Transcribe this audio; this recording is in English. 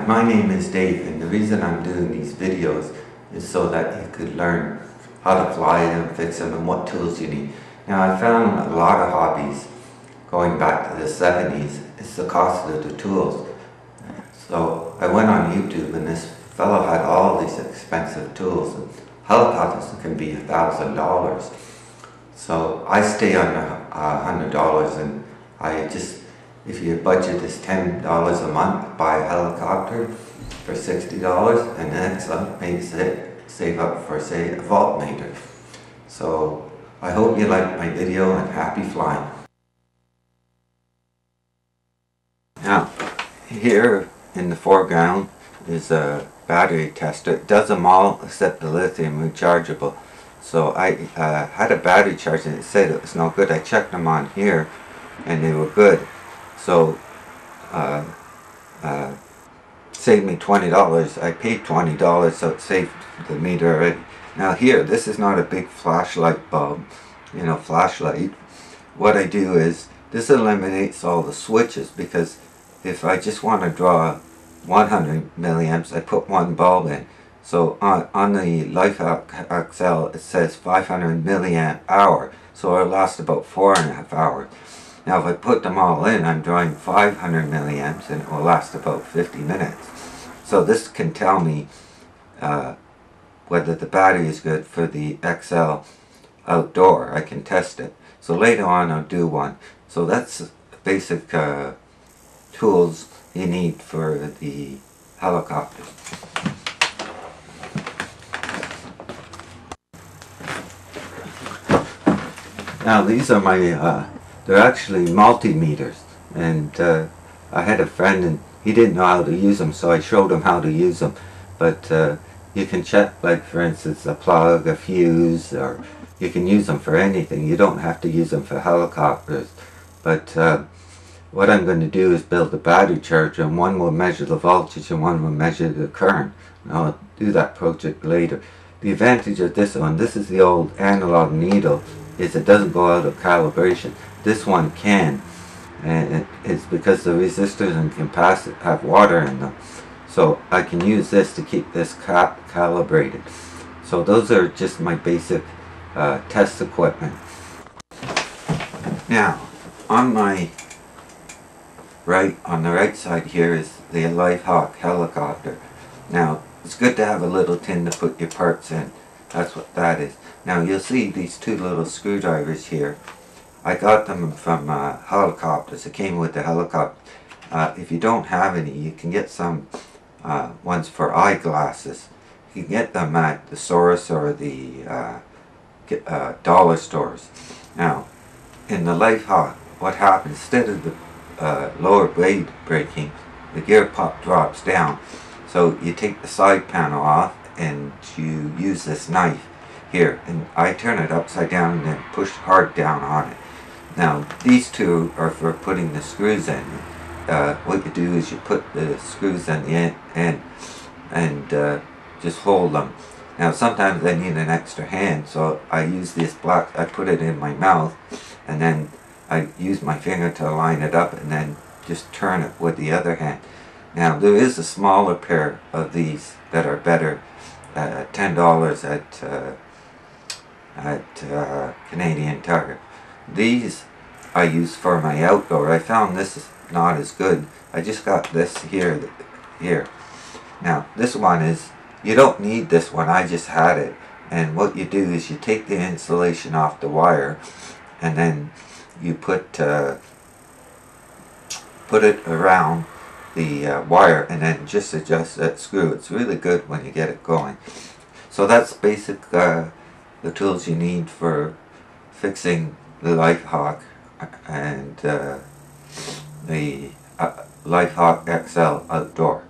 my name is Dave, and the reason I'm doing these videos is so that you could learn how to fly them, fix them, and what tools you need. Now, I found a lot of hobbies going back to the 70s. It's the cost of the tools. So I went on YouTube, and this fellow had all these expensive tools, and helicopters can be $1,000. So I stay under $100, and I just, if your budget is $10 a month, buy a helicopter for $60, and the next month maybe save up for, say, a voltmeter. So I hope you liked my video, and happy flying. Now, here in the foreground is a battery tester. It does them all except the lithium rechargeable. So I had a battery charge and it said it was no good. I checked them on here and they were good. So saved me $20. I paid $20, so it saved the meter already. Now here, this is not a big flashlight bulb, you know, flashlight. What I do is, this eliminates all the switches, because if I just want to draw 100 milliamps, I put one bulb in. So on the LITIUM XL, it says 500 milliamp hour, so it'll last about 4.5 hours. Now if I put them all in, I'm drawing 500 milliamps, and it will last about 50 minutes. So this can tell me whether the battery is good for the XL outdoor. I can test it. So later on I'll do one. So that's basic tools you need for the helicopter. Now these are my, they're actually multimeters, and I had a friend and he didn't know how to use them, so I showed him how to use them. But you can check, like for instance, a plug, a fuse, or you can use them for anything. You don't have to use them for helicopters. But what I'm going to do is build a battery charger, and one will measure the voltage and one will measure the current. And I'll do that project later. The advantage of this one, this is the old analog needle, is it doesn't go out of calibration. This one can, and it's because the resistors and capacitors have water in them. So I can use this to keep this calibrated. So those are just my basic test equipment. Now, on the right side here is the LITIUM helicopter. Now, it's good to have a little tin to put your parts in. That's what that is. Now you'll see these two little screwdrivers here. I got them from helicopters. It came with the helicopter. If you don't have any, you can get some ones for eyeglasses. You can get them at the Source or the dollar stores. Now, in the LITIUM, what happens, instead of the lower blade breaking, the gear pop drops down. So you take the side panel off and you use this knife here, and I turn it upside down and then push hard down on it. Now these two are for putting the screws in. What you do is you put the screws in the end and just hold them. Now sometimes I need an extra hand, so I use this block, I put it in my mouth, and then I use my finger to line it up and then just turn it with the other hand. Now there is a smaller pair of these that are better, $10 at Canadian Tire. These I use for my outdoor. I found this is not as good. I just got this here. Now this one is, you don't need this one, I just had it. And what you do is you take the insulation off the wire, and then you put it around the wire, and then just adjust that screw. It's really good when you get it going. So that's basic the tools you need for fixing the LITIUM and the LITIUM XL outdoor.